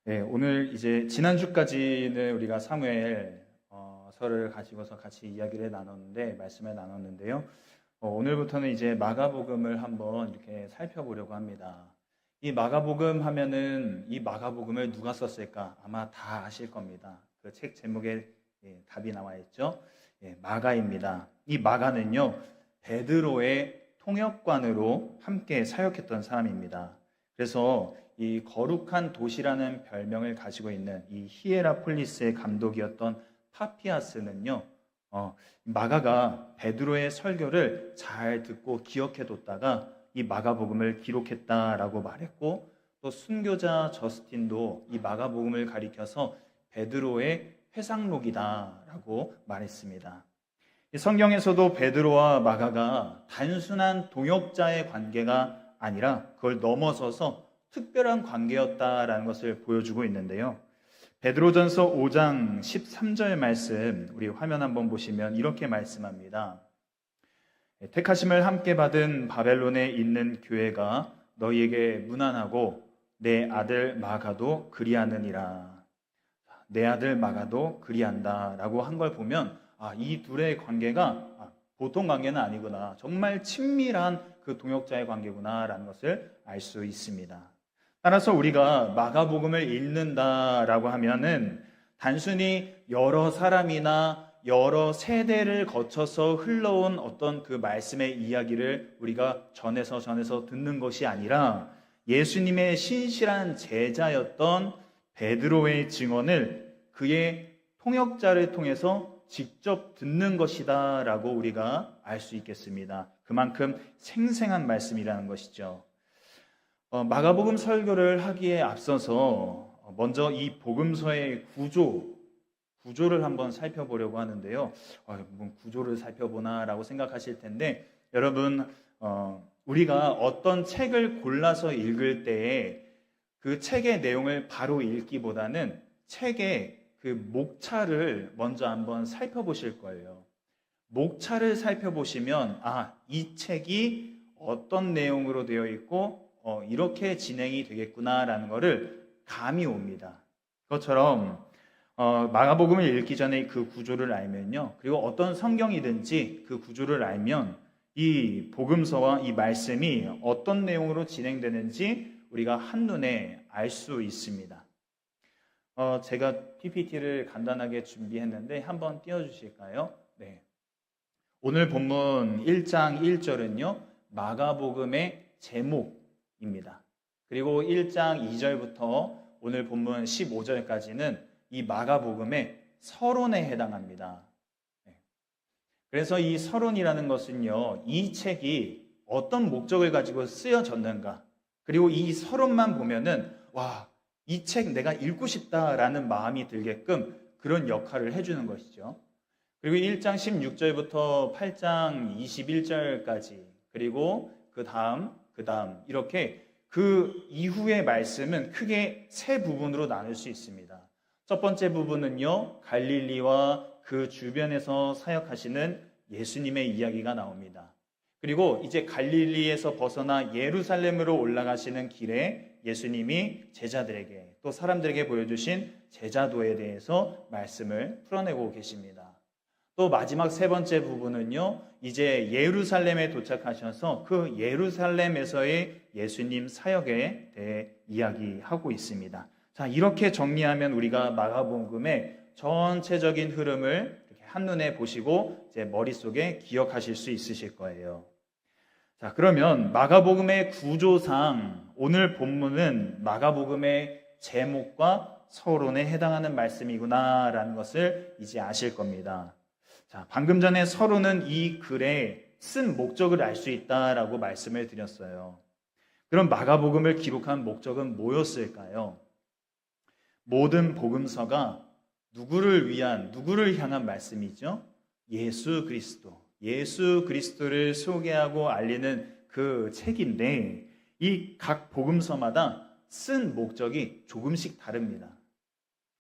네, 오늘 이제 지난주까지는 우리가 사무엘서를 가지고서 같이 이야기를 나눴는데, 말씀을 나눴는데요. 오늘부터는 이제 마가복음을 한번 이렇게 살펴보려고 합니다. 이 마가복음 하면은 이 마가복음을 누가 썼을까? 아마 다 아실 겁니다. 그 책 제목에 답이 나와 있죠. 마가입니다. 이 마가는요, 베드로의 통역관으로 함께 사역했던 사람입니다. 그래서 이 거룩한 도시라는 별명을 가지고 있는 이 히에라폴리스의 감독이었던 파피아스는요, 마가가 베드로의 설교를 잘 듣고 기억해뒀다가 이 마가복음을 기록했다라고 말했고, 또 순교자 저스틴도 이 마가복음을 가리켜서 베드로의 회상록이다라고 말했습니다. 이 성경에서도 베드로와 마가가 단순한 동역자의 관계가 아니라 그걸 넘어서서 특별한 관계였다라는 것을 보여주고 있는데요. 베드로전서 5장 13절 말씀, 우리 화면 한번 보시면 이렇게 말씀합니다. 택하심을 함께 받은 바벨론에 있는 교회가 너희에게 문안하고 내 아들 마가도 그리하느니라. 내 아들 마가도 그리한다 라고 한 걸 보면 이 둘의 관계가 보통 관계는 아니구나, 정말 친밀한 그 동역자의 관계구나 라는 것을 알 수 있습니다. 따라서 우리가 마가복음을 읽는다라고 하면은 단순히 여러 사람이나 여러 세대를 거쳐서 흘러온 어떤 그 말씀의 이야기를 우리가 전해서 듣는 것이 아니라 예수님의 신실한 제자였던 베드로의 증언을 그의 통역자를 통해서 직접 듣는 것이다 라고 우리가 알 수 있겠습니다. 그만큼 생생한 말씀이라는 것이죠. 마가복음 설교를 하기에 앞서서 먼저 이 복음서의 구조를 한번 살펴보려고 하는데요. 구조를 살펴보나라고 생각하실 텐데, 여러분, 우리가 어떤 책을 골라서 읽을 때에 그 책의 내용을 바로 읽기보다는 책의 그 목차를 먼저 한번 살펴보실 거예요. 목차를 살펴보시면 이 책이 어떤 내용으로 되어 있고 이렇게 진행이 되겠구나라는 것을 감이 옵니다. 그것처럼 마가복음을 읽기 전에 그 구조를 알면요, 그리고 어떤 성경이든지 그 구조를 알면 이 복음서와 이 말씀이 어떤 내용으로 진행되는지 우리가 한눈에 알 수 있습니다. 제가 PPT를 간단하게 준비했는데 한번 띄워주실까요? 네. 오늘 본문 1장 1절은요, 마가복음의 제목입니다. 그리고 1장 2절부터 오늘 본문 15절까지는 이 마가복음의 서론에 해당합니다. 그래서 이 서론이라는 것은요, 이 책이 어떤 목적을 가지고 쓰여졌는가, 그리고 이 서론만 보면은 이 책 내가 읽고 싶다라는 마음이 들게끔 그런 역할을 해주는 것이죠. 그리고 1장 16절부터 8장 21절까지, 그리고 그 다음 이렇게 그 이후의 말씀은 크게 세 부분으로 나눌 수 있습니다. 첫 번째 부분은요, 갈릴리와 그 주변에서 사역하시는 예수님의 이야기가 나옵니다. 그리고 이제 갈릴리에서 벗어나 예루살렘으로 올라가시는 길에 예수님이 제자들에게 또 사람들에게 보여주신 제자도에 대해서 말씀을 풀어내고 계십니다. 또 마지막 세 번째 부분은요, 이제 예루살렘에 도착하셔서 그 예루살렘에서의 예수님 사역에 대해 이야기하고 있습니다. 자, 이렇게 정리하면 우리가 마가복음의 전체적인 흐름을 이렇게 한눈에 보시고 제 머릿속에 기억하실 수 있으실 거예요. 자, 그러면 마가복음의 구조상 오늘 본문은 마가복음의 제목과 서론에 해당하는 말씀이구나라는 것을 이제 아실 겁니다. 자, 방금 전에 서론은 이 글에 쓴 목적을 알 수 있다라고 말씀을 드렸어요. 그럼 마가복음을 기록한 목적은 뭐였을까요? 모든 복음서가 누구를 향한 말씀이죠? 예수 그리스도를 소개하고 알리는 그 책인데, 이 각 복음서마다 쓴 목적이 조금씩 다릅니다.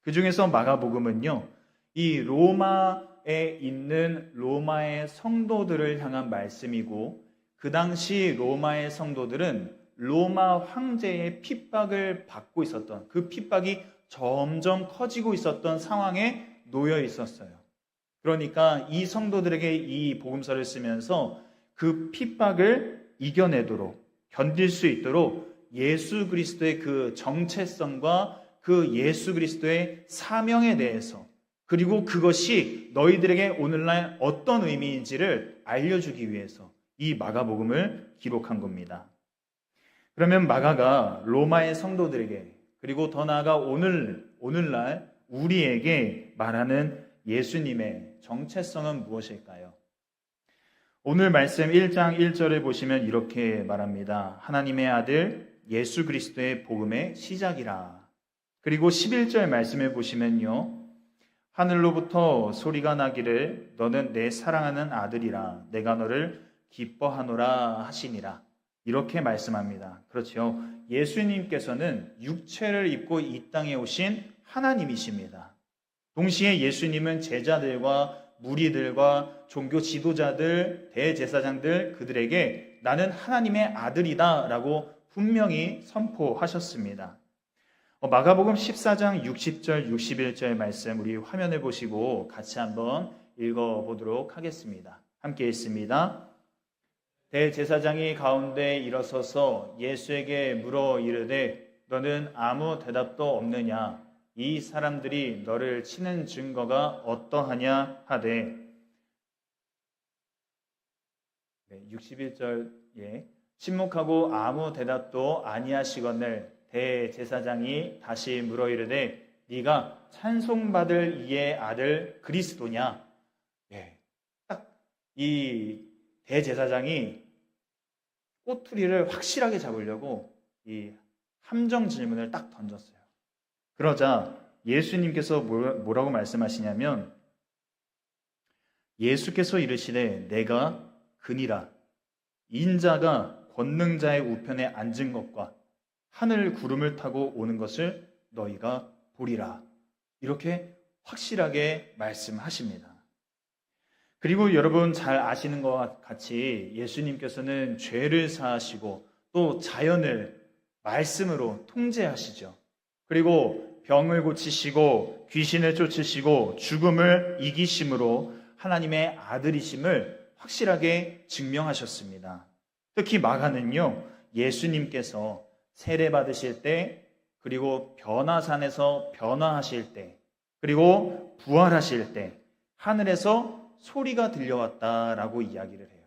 그 중에서 마가복음은요, 이 로마에 있는 로마의 성도들을 향한 말씀이고, 그 당시 로마의 성도들은 로마 황제의 핍박을 받고 있었던, 그 핍박이 점점 커지고 있었던 상황에 놓여 있었어요. 그러니까 이 성도들에게 이 복음서를 쓰면서 그 핍박을 이겨내도록, 견딜 수 있도록 예수 그리스도의 그 정체성과 그 예수 그리스도의 사명에 대해서, 그리고 그것이 너희들에게 오늘날 어떤 의미인지를 알려주기 위해서 이 마가복음을 기록한 겁니다. 그러면 마가가 로마의 성도들에게, 그리고 더 나아가 오늘날 우리에게 말하는 예수님의 정체성은 무엇일까요? 오늘 말씀 1장 1절을 보시면 이렇게 말합니다. 하나님의 아들 예수 그리스도의 복음의 시작이라. 그리고 11절 말씀을 보시면요, 하늘로부터 소리가 나기를 너는 내 사랑하는 아들이라 내가 너를 기뻐하노라 하시니라. 이렇게 말씀합니다. 그렇죠. 예수님께서는 육체를 입고 이 땅에 오신 하나님이십니다. 동시에 예수님은 제자들과 무리들과 종교 지도자들, 대제사장들, 그들에게 나는 하나님의 아들이다 라고 분명히 선포하셨습니다. 마가복음 14장 60절 61절 말씀 우리 화면을 보시고 같이 한번 읽어보도록 하겠습니다. 함께 읽습니다. 대제사장이 가운데 일어서서 예수에게 물어 이르되 너는 아무 대답도 없느냐? 이 사람들이 너를 치는 증거가 어떠하냐 하되 61절에 침묵하고 아무 대답도 아니하시거늘 대제사장이 다시 물어 이르되 네가 찬송받을 이의 아들 그리스도냐? 딱 이 대제사장이 꼬투리를 확실하게 잡으려고 이 함정 질문을 딱 던졌어요. 그러자 예수님께서 뭐라고 말씀하시냐면 예수께서 이르시되 내가 그니라. 인자가 권능자의 우편에 앉은 것과 하늘 구름을 타고 오는 것을 너희가 보리라. 이렇게 확실하게 말씀하십니다. 그리고 여러분 잘 아시는 것과 같이 예수님께서는 죄를 사하시고 또 자연을 말씀으로 통제하시죠. 그리고 병을 고치시고 귀신을 쫓으시고 죽음을 이기심으로 하나님의 아들이심을 확실하게 증명하셨습니다. 특히 마가는요, 예수님께서 세례 받으실 때, 그리고 변화산에서 변화하실 때, 그리고 부활하실 때 하늘에서 소리가 들려왔다라고 이야기를 해요.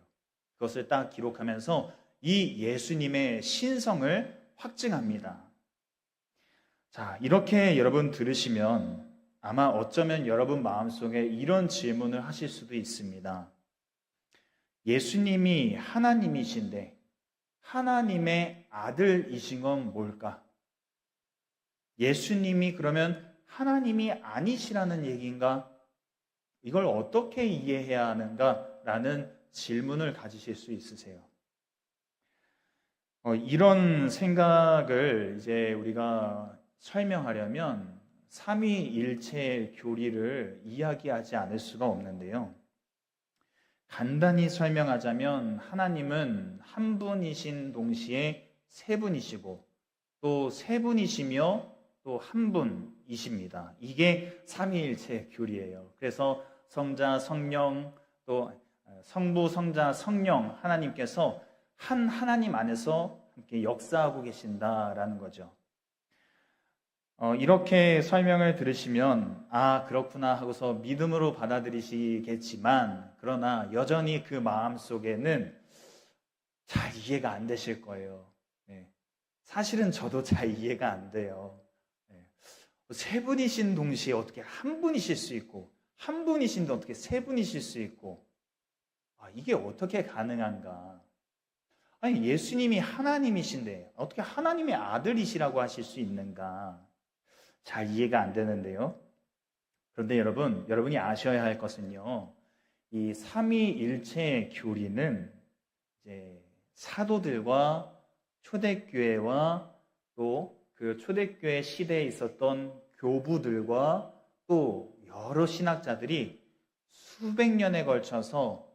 그것을 딱 기록하면서 이 예수님의 신성을 확증합니다. 자, 이렇게 여러분 들으시면 아마 어쩌면 여러분 마음속에 이런 질문을 하실 수도 있습니다. 예수님이 하나님이신데 하나님의 아들이신 건 뭘까? 예수님이 그러면 하나님이 아니시라는 얘기인가? 이걸 어떻게 이해해야 하는가라는 질문을 가지실 수 있으세요. 이런 생각을 이제 우리가 설명하려면 삼위일체 교리를 이야기하지 않을 수가 없는데요. 간단히 설명하자면 하나님은 한 분이신 동시에 세 분이시고 또 세 분이시며 또 한 분이십니다. 이게 삼위일체 교리예요. 그래서 성자, 성령, 또 성부, 성자, 성령 하나님께서 한 하나님 안에서 함께 역사하고 계신다라는 거죠. 이렇게 설명을 들으시면 아 그렇구나 하고서 믿음으로 받아들이시겠지만 그러나 여전히 그 마음속에는 잘 이해가 안 되실 거예요. 사실은 저도 잘 이해가 안 돼요. 세 분이신 동시에 어떻게 한 분이실 수 있고 한 분이신데 어떻게 세 분이실 수 있고 이게 어떻게 가능한가? 아니 예수님이 하나님이신데 어떻게 하나님의 아들이시라고 하실 수 있는가? 잘 이해가 안 되는데요. 그런데 여러분이 아셔야 할 것은요. 이 삼위일체 교리는 이제 사도들과 초대교회와 또 그 초대교회 시대에 있었던 교부들과 또 여러 신학자들이 수백 년에 걸쳐서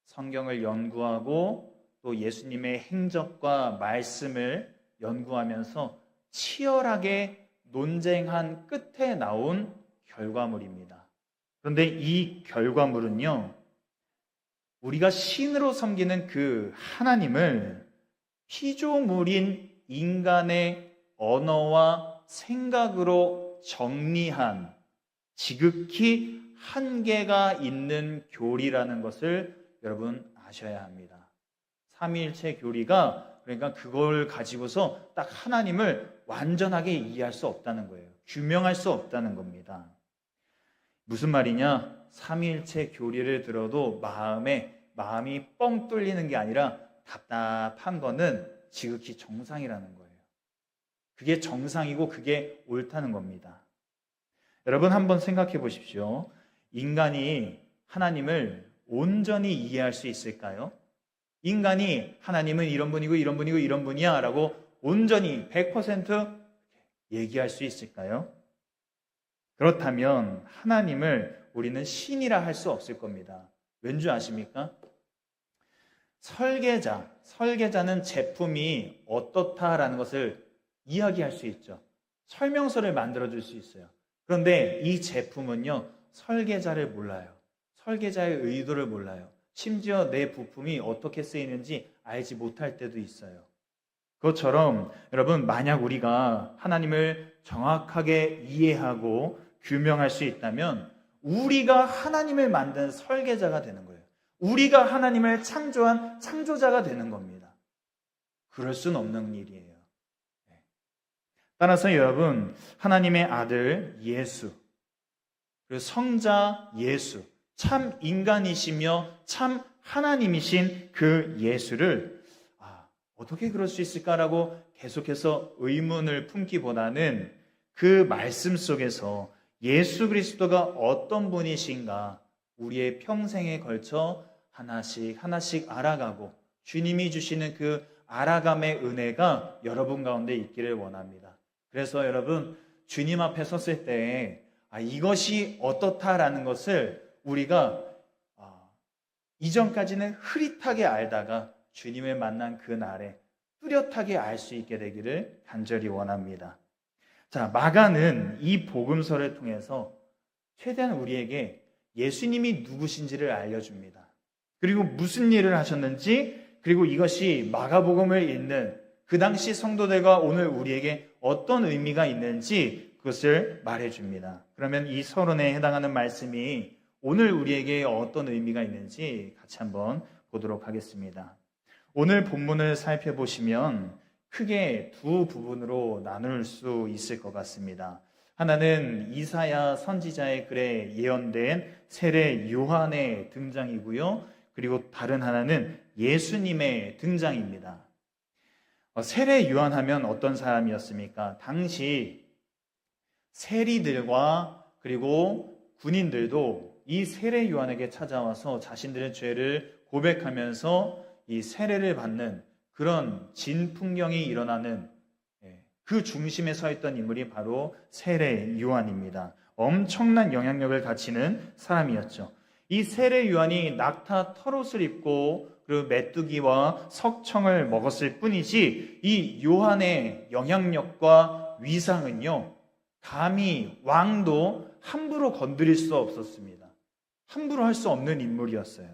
성경을 연구하고 또 예수님의 행적과 말씀을 연구하면서 치열하게 논쟁한 끝에 나온 결과물입니다. 그런데 이 결과물은요, 우리가 신으로 섬기는 그 하나님을 피조물인 인간의 언어와 생각으로 정리한 지극히 한계가 있는 교리라는 것을 여러분 아셔야 합니다. 삼위일체 교리가 그러니까 그걸 가지고서 딱 하나님을 완전하게 이해할 수 없다는 거예요. 규명할 수 없다는 겁니다. 무슨 말이냐? 삼위일체 교리를 들어도 마음이 뻥 뚫리는 게 아니라 답답한 거는 지극히 정상이라는 거예요. 그게 정상이고 그게 옳다는 겁니다. 여러분 한번 생각해 보십시오. 인간이 하나님을 온전히 이해할 수 있을까요? 인간이 하나님은 이런 분이고 이런 분이고 이런 분이야 라고 온전히 100% 얘기할 수 있을까요? 그렇다면 하나님을 우리는 신이라 할 수 없을 겁니다. 왠지 아십니까? 설계자는 제품이 어떻다라는 것을 이야기할 수 있죠. 설명서를 만들어줄 수 있어요. 그런데 이 제품은요, 설계자를 몰라요. 설계자의 의도를 몰라요. 심지어 내 부품이 어떻게 쓰이는지 알지 못할 때도 있어요. 그것처럼 여러분, 만약 우리가 하나님을 정확하게 이해하고 규명할 수 있다면 우리가 하나님을 만든 설계자가 되는 거예요. 우리가 하나님을 창조한 창조자가 되는 겁니다. 그럴 수는 없는 일이에요. 따라서 여러분, 하나님의 아들 예수, 그리고 성자 예수, 참 인간이시며 참 하나님이신 그 예수를 어떻게 그럴 수 있을까라고 계속해서 의문을 품기보다는 그 말씀 속에서 예수 그리스도가 어떤 분이신가 우리의 평생에 걸쳐 하나씩 알아가고 주님이 주시는 그 알아감의 은혜가 여러분 가운데 있기를 원합니다. 그래서 여러분, 주님 앞에 섰을 때 이것이 어떻다라는 것을 우리가 이전까지는 흐릿하게 알다가 주님을 만난 그 날에 뚜렷하게 알 수 있게 되기를 간절히 원합니다. 자, 마가는 이 복음서를 통해서 최대한 우리에게 예수님이 누구신지를 알려줍니다. 그리고 무슨 일을 하셨는지, 그리고 이것이 마가복음을 읽는 그 당시 성도들과 오늘 우리에게 어떤 의미가 있는지 그것을 말해줍니다. 그러면 이 서론에 해당하는 말씀이 오늘 우리에게 어떤 의미가 있는지 같이 한번 보도록 하겠습니다. 오늘 본문을 살펴보시면 크게 두 부분으로 나눌 수 있을 것 같습니다. 하나는 이사야 선지자의 글에 예언된 세례 요한의 등장이고요. 그리고 다른 하나는 예수님의 등장입니다. 세례 요한하면 어떤 사람이었습니까? 당시 세리들과 그리고 군인들도 이 세례 요한에게 찾아와서 자신들의 죄를 고백하면서 이 세례를 받는 그런 진풍경이 일어나는 그 중심에 서 있던 인물이 바로 세례 요한입니다. 엄청난 영향력을 가지는 사람이었죠. 이 세례 요한이 낙타 털옷을 입고 그리고 메뚜기와 석청을 먹었을 뿐이지 이 요한의 영향력과 위상은요, 감히 왕도 함부로 건드릴 수 없었습니다. 함부로 할 수 없는 인물이었어요.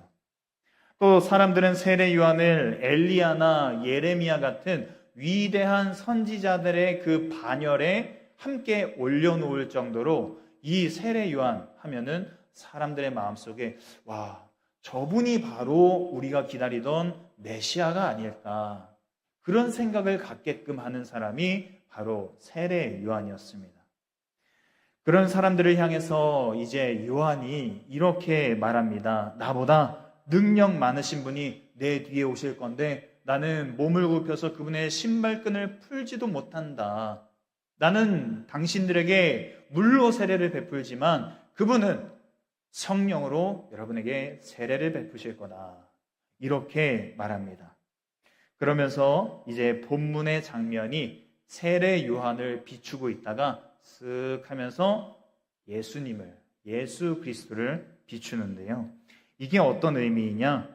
또 사람들은 세례 요한을 엘리야나 예레미야 같은 위대한 선지자들의 그 반열에 함께 올려놓을 정도로 이 세례 요한 하면은 사람들의 마음속에 저분이 바로 우리가 기다리던 메시아가 아닐까, 그런 생각을 갖게끔 하는 사람이 바로 세례 요한이었습니다. 그런 사람들을 향해서 이제 요한이 이렇게 말합니다. 나보다 능력 많으신 분이 내 뒤에 오실 건데 나는 몸을 굽혀서 그분의 신발끈을 풀지도 못한다. 나는 당신들에게 물로 세례를 베풀지만 그분은 성령으로 여러분에게 세례를 베푸실 거다. 이렇게 말합니다. 그러면서 이제 본문의 장면이 세례 요한을 비추고 있다가 쓱 하면서 예수님을, 예수 그리스도를 비추는데요. 이게 어떤 의미이냐?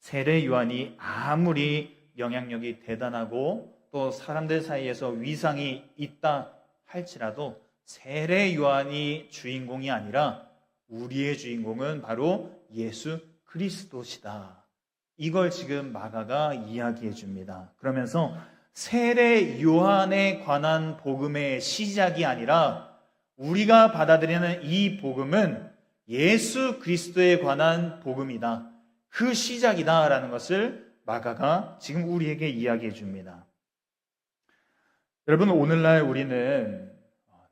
세례 요한이 아무리 영향력이 대단하고 또 사람들 사이에서 위상이 있다 할지라도 세례 요한이 주인공이 아니라 우리의 주인공은 바로 예수 그리스도시다. 이걸 지금 마가가 이야기해 줍니다. 그러면서 세례 요한에 관한 복음의 시작이 아니라 우리가 받아들이는 이 복음은 예수 그리스도에 관한 복음이다. 그 시작이다라는 것을 마가가 지금 우리에게 이야기해 줍니다. 여러분, 오늘날 우리는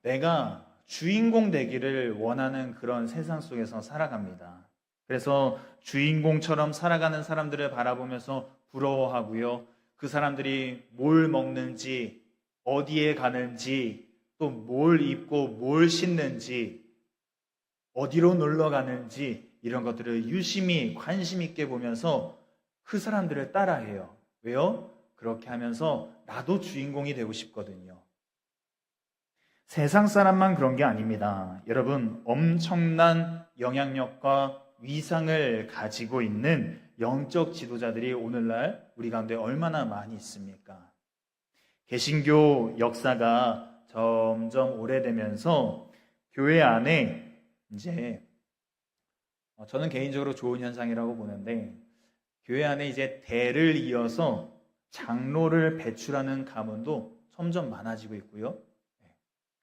내가 주인공 되기를 원하는 그런 세상 속에서 살아갑니다. 그래서 주인공처럼 살아가는 사람들을 바라보면서 부러워하고요. 그 사람들이 뭘 먹는지, 어디에 가는지, 또 뭘 입고 뭘 신는지, 어디로 놀러 가는지 이런 것들을 유심히 관심 있게 보면서 그 사람들을 따라해요. 왜요? 그렇게 하면서 나도 주인공이 되고 싶거든요. 세상 사람만 그런 게 아닙니다. 여러분, 엄청난 영향력과 위상을 가지고 있는 영적 지도자들이 오늘날 우리 가운데 얼마나 많이 있습니까? 개신교 역사가 점점 오래되면서 교회 안에 이제 저는 개인적으로 좋은 현상이라고 보는데, 교회 안에 이제 대를 이어서 장로를 배출하는 가문도 점점 많아지고 있고요.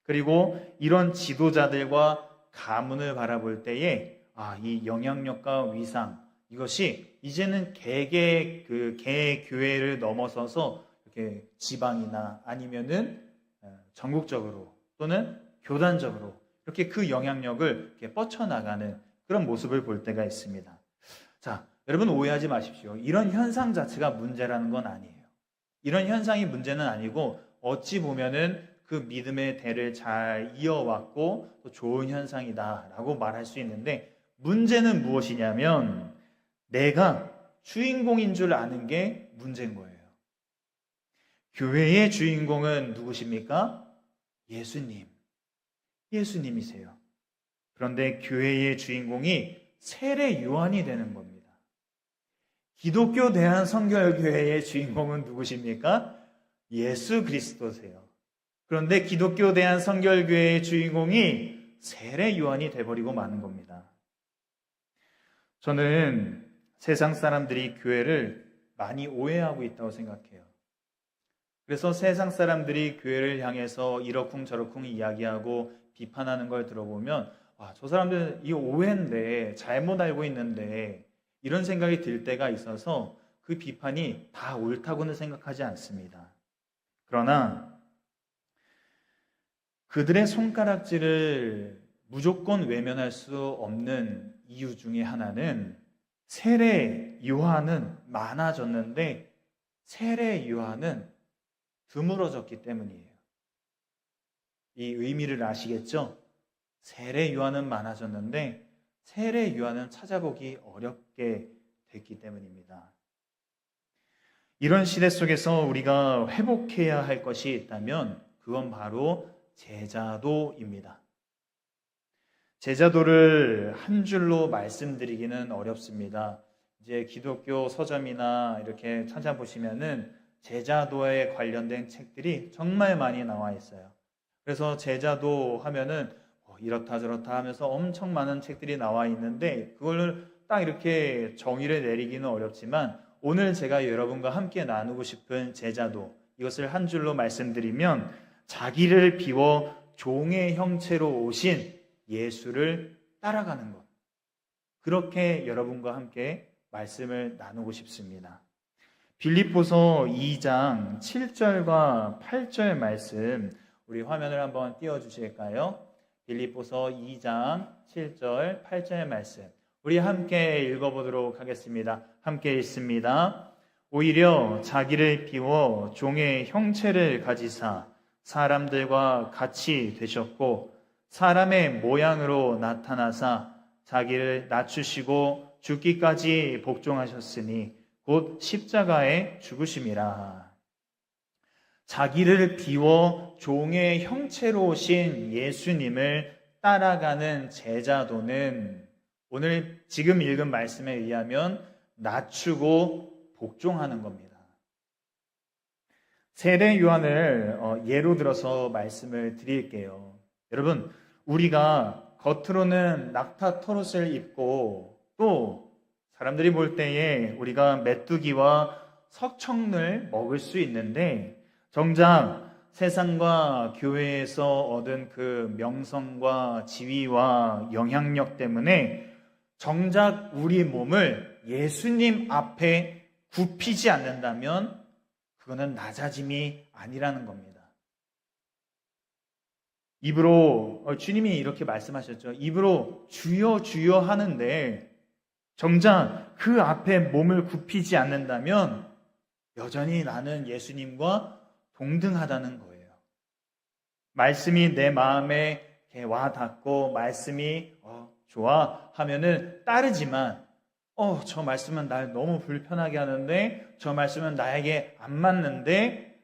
그리고 이런 지도자들과 가문을 바라볼 때에 이 영향력과 위상, 이것이 이제는 개 교회를 넘어서서 이렇게 지방이나 아니면은 전국적으로 또는 교단적으로 이렇게 그 영향력을 이렇게 뻗쳐나가는 그런 모습을 볼 때가 있습니다. 자, 여러분 오해하지 마십시오. 이런 현상 자체가 문제라는 건 아니에요. 이런 현상이 문제는 아니고 어찌 보면은 그 믿음의 대를 잘 이어왔고 또 좋은 현상이다라고 말할 수 있는데, 문제는 무엇이냐면 내가 주인공인 줄 아는 게 문제인 거예요. 교회의 주인공은 누구십니까? 예수님이세요. 그런데 교회의 주인공이 세례 요한이 되는 겁니다. 기독교 대한성결교회의 주인공은 누구십니까? 예수 그리스도세요. 그런데 기독교 대한성결교회의 주인공이 세례 요한이 돼버리고 마는 겁니다. 저는 세상 사람들이 교회를 많이 오해하고 있다고 생각해요. 그래서 세상 사람들이 교회를 향해서 이러쿵저러쿵 이야기하고 비판하는 걸 들어보면 저 사람들은 이 오해인데, 잘못 알고 있는데, 이런 생각이 들 때가 있어서 그 비판이 다 옳다고는 생각하지 않습니다. 그러나 그들의 손가락질을 무조건 외면할 수 없는 이유 중에 하나는 세례 요한은 많아졌는데 세례 요한은 드물어졌기 때문이에요. 이 의미를 아시겠죠? 세례 요한은 많아졌는데 세례 요한은 찾아보기 어렵게 됐기 때문입니다. 이런 시대 속에서 우리가 회복해야 할 것이 있다면 그건 바로 제자도입니다. 제자도를 한 줄로 말씀드리기는 어렵습니다. 이제 기독교 서점이나 이렇게 찾아보시면은 제자도에 관련된 책들이 정말 많이 나와 있어요. 그래서 제자도 하면은 이렇다 저렇다 하면서 엄청 많은 책들이 나와 있는데 그걸 딱 이렇게 정의를 내리기는 어렵지만, 오늘 제가 여러분과 함께 나누고 싶은 제자도, 이것을 한 줄로 말씀드리면 자기를 비워 종의 형체로 오신 예수를 따라가는 것, 그렇게 여러분과 함께 말씀을 나누고 싶습니다. 빌립보서 2장 7절과 8절 말씀, 우리 화면을 한번 띄워주실까요? 빌립보서 2장 7절 8절 말씀, 우리 함께 읽어보도록 하겠습니다. 함께 읽습니다. 오히려 자기를 비워 종의 형체를 가지사 사람들과 같이 되셨고 사람의 모양으로 나타나사 자기를 낮추시고 죽기까지 복종하셨으니 곧 십자가에 죽으심이라. 자기를 비워 종의 형체로 오신 예수님을 따라가는 제자도는 오늘 지금 읽은 말씀에 의하면 낮추고 복종하는 겁니다. 세례 요한을 예로 들어서 말씀을 드릴게요. 여러분, 우리가 겉으로는 낙타 털옷을 입고 또 사람들이 볼 때에 우리가 메뚜기와 석청을 먹을 수 있는데 정작 세상과 교회에서 얻은 그 명성과 지위와 영향력 때문에 정작 우리 몸을 예수님 앞에 굽히지 않는다면 그거는 낮아짐이 아니라는 겁니다. 입으로 주님이 이렇게 말씀하셨죠. 입으로 주여 주여 하는데 정작 그 앞에 몸을 굽히지 않는다면 여전히 나는 예수님과 동등하다는 거예요. 말씀이 내 마음에 와 닿고 말씀이 좋아 하면은 따르지만 저 말씀은 날 너무 불편하게 하는데 저 말씀은 나에게 안 맞는데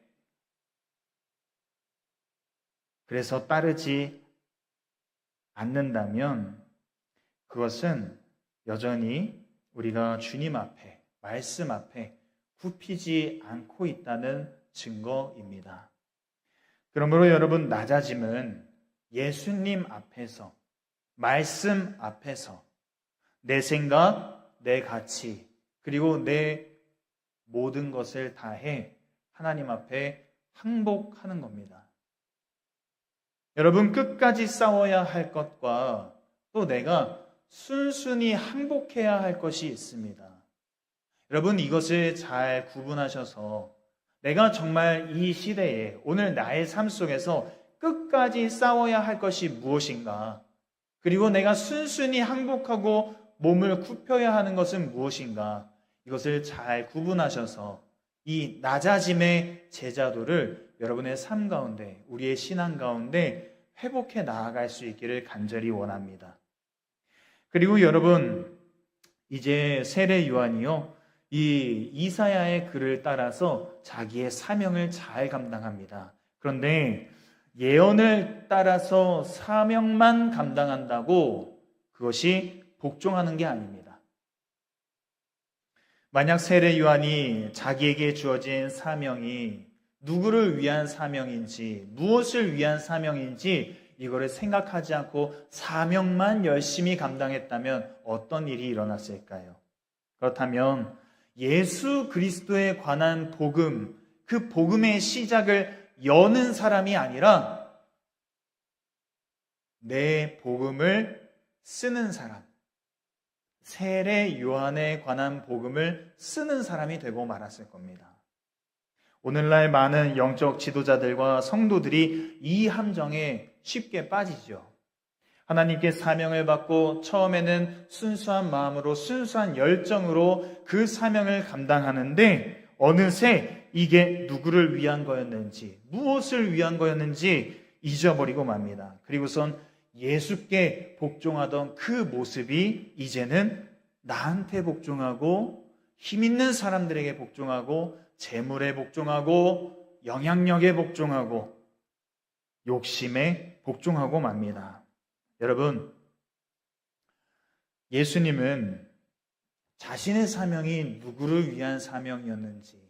그래서 따르지 않는다면 그것은 여전히 우리가 주님 앞에 말씀 앞에 굽히지 않고 있다는 증거입니다. 그러므로 여러분 낮아짐은 예수님 앞에서 말씀 앞에서 내 생각, 내 가치 그리고 내 모든 것을 다해 하나님 앞에 항복하는 겁니다. 여러분 끝까지 싸워야 할 것과 또 내가 순순히 항복해야 할 것이 있습니다. 여러분 이것을 잘 구분하셔서 내가 정말 이 시대에 오늘 나의 삶 속에서 끝까지 싸워야 할 것이 무엇인가? 그리고 내가 순순히 항복하고 몸을 굽혀야 하는 것은 무엇인가? 이것을 잘 구분하셔서 이 낮아짐의 제자도를 여러분의 삶 가운데, 우리의 신앙 가운데 회복해 나아갈 수 있기를 간절히 원합니다. 그리고 여러분, 이제 세례 요한이요, 이 이사야의 글을 따라서 자기의 사명을 잘 감당합니다. 그런데 예언을 따라서 사명만 감당한다고 그것이 복종하는 게 아닙니다. 만약 세례 요한이 자기에게 주어진 사명이 누구를 위한 사명인지, 무엇을 위한 사명인지 이거를 생각하지 않고 사명만 열심히 감당했다면 어떤 일이 일어났을까요? 그렇다면 예수 그리스도에 관한 복음, 그 복음의 시작을 여는 사람이 아니라 내 복음을 쓰는 사람, 세례 요한에 관한 복음을 쓰는 사람이 되고 말았을 겁니다. 오늘날 많은 영적 지도자들과 성도들이 이 함정에 쉽게 빠지죠. 하나님께 사명을 받고 처음에는 순수한 마음으로 순수한 열정으로 그 사명을 감당하는데 어느새 이게 누구를 위한 거였는지 무엇을 위한 거였는지 잊어버리고 맙니다. 그리고선 예수께 복종하던 그 모습이 이제는 나한테 복종하고 힘 있는 사람들에게 복종하고 재물에 복종하고 영향력에 복종하고 욕심에 복종하고 맙니다. 여러분, 예수님은 자신의 사명이 누구를 위한 사명이었는지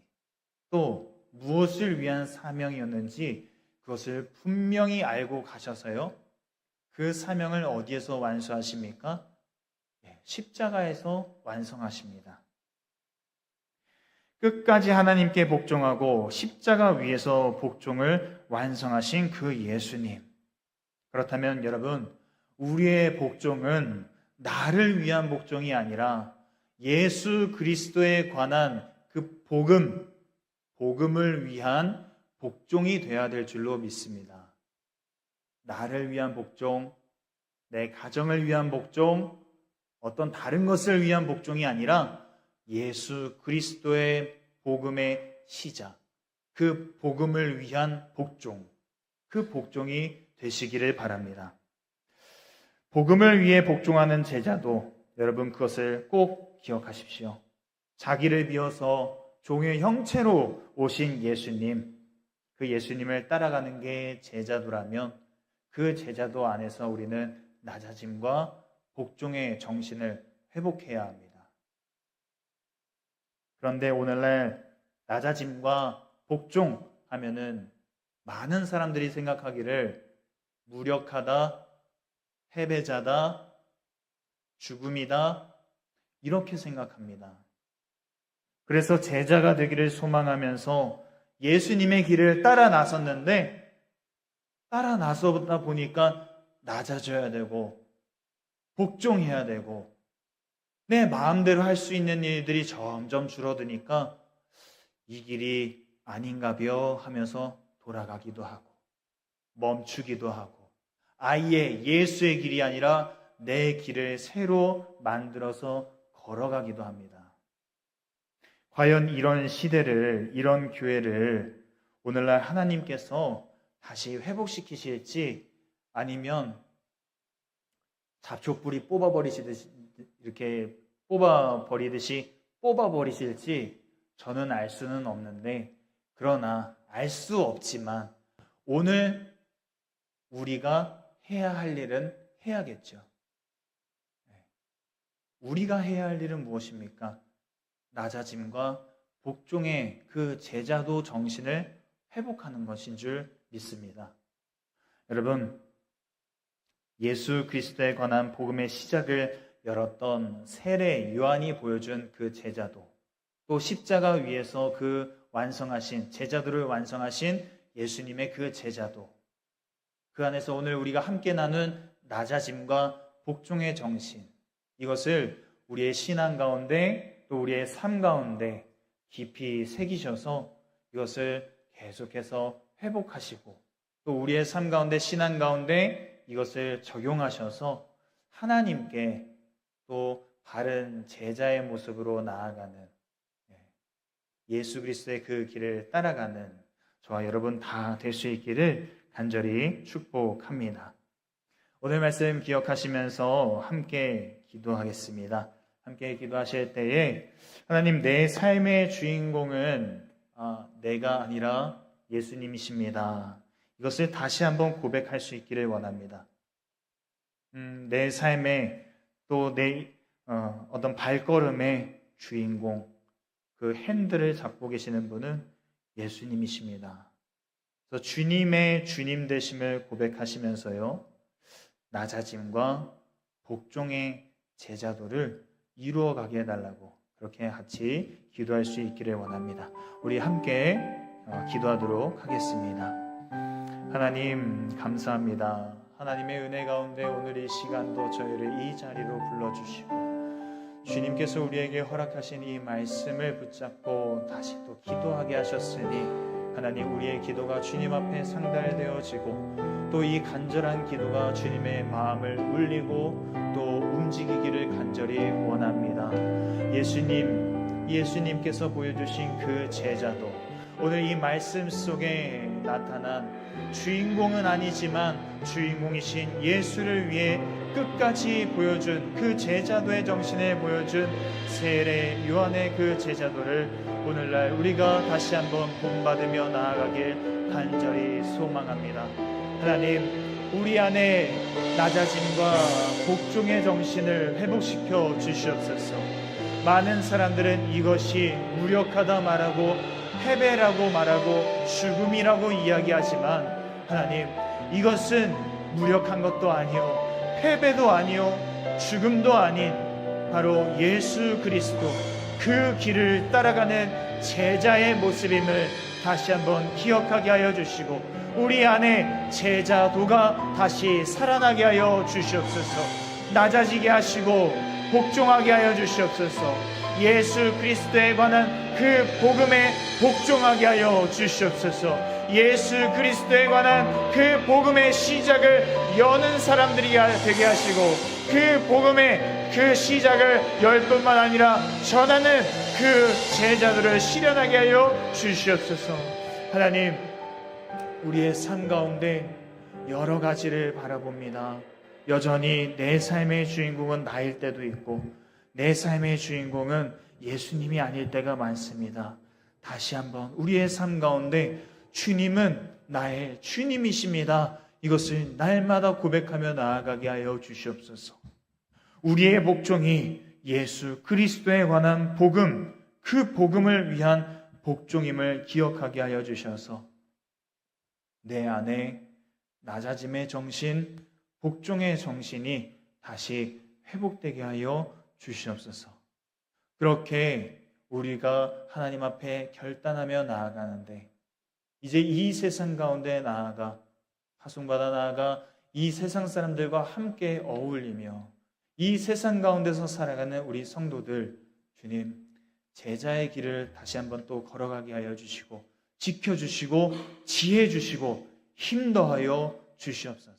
또 무엇을 위한 사명이었는지 그것을 분명히 알고 가셔서요. 그 사명을 어디에서 완수하십니까? 십자가에서 완성하십니다. 끝까지 하나님께 복종하고 십자가 위에서 복종을 완성하신 그 예수님. 그렇다면 여러분, 우리의 복종은 나를 위한 복종이 아니라 예수 그리스도에 관한 그 복음을 위한 복종이 되어야 될 줄로 믿습니다. 나를 위한 복종, 내 가정을 위한 복종, 어떤 다른 것을 위한 복종이 아니라 예수 그리스도의 복음의 시작, 그 복음을 위한 복종, 그 복종이 되시기를 바랍니다. 복음을 위해 복종하는 제자도 여러분 그것을 꼭 기억하십시오. 자기를 비워서 종의 형체로 오신 예수님, 그 예수님을 따라가는 게 제자도라면 그 제자도 안에서 우리는 낮아짐과 복종의 정신을 회복해야 합니다. 그런데 오늘날 낮아짐과 복종 하면은 많은 사람들이 생각하기를 무력하다, 패배자다, 죽음이다, 이렇게 생각합니다. 그래서 제자가 되기를 소망하면서 예수님의 길을 따라 나섰는데, 따라 나서다 보니까 낮아져야 되고 복종해야 되고 내 마음대로 할 수 있는 일들이 점점 줄어드니까 이 길이 아닌가벼 하면서 돌아가기도 하고 멈추기도 하고 아예 예수의 길이 아니라 내 길을 새로 만들어서 걸어가기도 합니다. 과연 이런 시대를, 이런 교회를 오늘날 하나님께서 다시 회복시키실지 아니면 잡초뿌리 뽑아버리시듯이 이렇게 뽑아버리실지 저는 알 수는 없는데, 그러나 알 수 없지만 오늘 우리가 해야 할 일은 해야겠죠. 우리가 해야 할 일은 무엇입니까? 낮아짐과 복종의 그 제자도 정신을 회복하는 것인 줄 믿습니다. 여러분, 예수 그리스도에 관한 복음의 시작을 열었던 세례 요한이 보여준 그 제자도, 또 십자가 위에서 그 완성하신 제자도를 완성하신 예수님의 그 제자도, 그 안에서 오늘 우리가 함께 나눈 낮아짐과 복종의 정신, 이것을 우리의 신앙 가운데 또 우리의 삶 가운데 깊이 새기셔서 이것을 계속해서 회복하시고 또 우리의 삶 가운데 신앙 가운데 이것을 적용하셔서 하나님께 또 바른 제자의 모습으로 나아가는, 예수 그리스도의 그 길을 따라가는 저와 여러분 다 될 수 있기를 간절히 축복합니다. 오늘 말씀 기억하시면서 함께 기도하겠습니다. 함께 기도하실 때에 하나님, 내 삶의 주인공은 내가 아니라 예수님이십니다. 이것을 다시 한번 고백할 수 있기를 원합니다. 내 삶의 또 내 어떤 발걸음의 주인공, 그 핸들을 잡고 계시는 분은 예수님이십니다. 그래서 주님의 주님 되심을 고백하시면서요, 낮아짐과 복종의 제자도를 이루어가게 해달라고 그렇게 같이 기도할 수 있기를 원합니다. 우리 함께 기도하도록 하겠습니다. 하나님 감사합니다. 하나님의 은혜 가운데 오늘 이 시간도 저희를 이 자리로 불러주시고 주님께서 우리에게 허락하신 이 말씀을 붙잡고 다시 또 기도하게 하셨으니 하나님, 우리의 기도가 주님 앞에 상달되어지고 또 이 간절한 기도가 주님의 마음을 울리고 또 움직이기를 간절히 원합니다. 예수님께서 보여주신 그 제자도 오늘 이 말씀 속에 나타난 주인공은 아니지만 주인공이신 예수를 위해 끝까지 보여준 그 제자도의 정신을 보여준 세례 요한의 그 제자도를 오늘날 우리가 다시 한번 본받으며 나아가길 간절히 소망합니다. 하나님, 우리 안에 낮아짐과 복종의 정신을 회복시켜 주시옵소서. 많은 사람들은 이것이 무력하다 말하고 패배라고 말하고 죽음이라고 이야기하지만 하나님, 이것은 무력한 것도 아니요 패배도 아니요 죽음도 아닌 바로 예수 그리스도, 그 길을 따라가는 제자의 모습임을 다시 한번 기억하게 하여 주시고 우리 안에 제자도가 다시 살아나게 하여 주시옵소서. 낮아지게 하시고 복종하게 하여 주시옵소서. 예수 그리스도에 관한 그 복음에 복종하게 하여 주시옵소서. 예수 그리스도에 관한 그 복음의 시작을 여는 사람들이 되게 하시고 그 복음의 그 시작을 열 뿐만 아니라 전하는 그 제자들을 실현하게 하여 주시옵소서. 하나님, 우리의 삶 가운데 여러 가지를 바라봅니다. 여전히 내 삶의 주인공은 나일 때도 있고 내 삶의 주인공은 예수님이 아닐 때가 많습니다. 다시 한번 우리의 삶 가운데 주님은 나의 주님이십니다. 이것을 날마다 고백하며 나아가게 하여 주시옵소서. 우리의 복종이 예수 그리스도에 관한 복음, 그 복음을 위한 복종임을 기억하게 하여 주셔서 내 안에 낮아짐의 정신, 복종의 정신이 다시 회복되게 하여 주시옵소서. 그렇게 우리가 하나님 앞에 결단하며 나아가는데 이제 이 세상 가운데 나아가 파송받아 나아가 이 세상 사람들과 함께 어울리며 이 세상 가운데서 살아가는 우리 성도들, 주님 제자의 길을 다시 한번 또 걸어가게 하여 주시고 지켜주시고 지혜 주시고 힘 더하여 주시옵소서.